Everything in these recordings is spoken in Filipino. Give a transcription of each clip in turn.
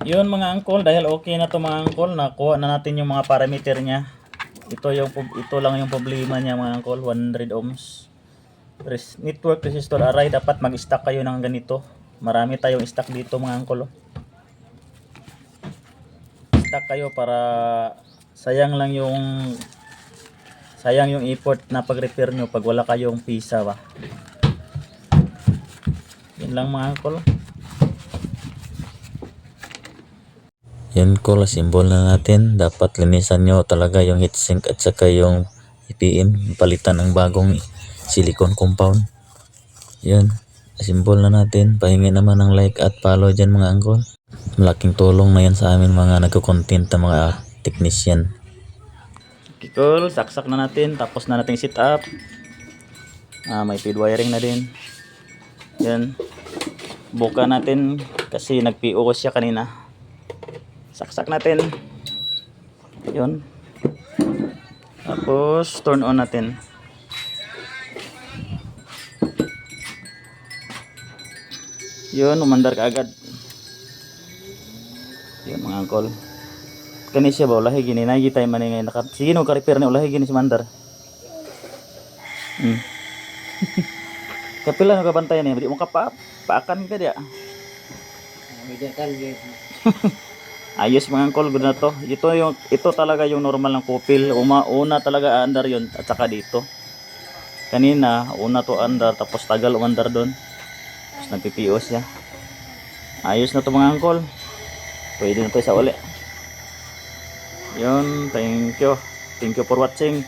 Yun mga angkol, dahil okay na to mga angkol, nakuha na natin yung mga parameter niya. Ito lang yung problema niya mga angkol, 100 ohms. Network resistor array, dapat mag-stack kayo ng ganito. Marami tayong stack dito mga angkol. Stack kayo para sayang yung effort na pag-repair nyo pag wala kayong pisa ba. Yun lang mga angkol. Yan ko, simbol na natin. Dapat linisan nyo talaga yung heatsink at saka yung EPM. Palitan ng bagong silicone compound. Yan, simbol na natin. Pahingi naman ng like at follow dyan mga angkol. Malaking tulong na yan sa amin mga nagko-content na mga technician. Okay, cool. Saksak na natin. Tapos na natin set up. May feed wiring na din. Yan. Buka natin kasi nag-PO siya kanina. Saksak natin. Yun. Tapos turn on natin. Yun, umandar ka agad. Yun mga angkol. Kani siya ba? Ulahi gini. Nagi tayo maningay. Sige no, ka-repair na ulahi gini si Mandar. Kapila no kabantay niya. Hindi mo paakan ka dia. Ayos mga angkol, good na to. Ito talaga yung normal ng kupil. Una talaga andar yun at saka dito. Kanina, una to andar tapos tagal umandar doon. Tapos nagpipios siya. Ayos na to mga angkol. Pwede na to sa uli. Yun, thank you. Thank you for watching.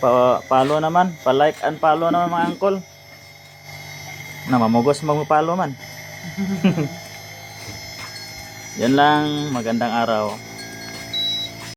Follow naman, pa-like and follow naman mga angkol. Mamugos mag-follow man. Yan lang, magandang araw.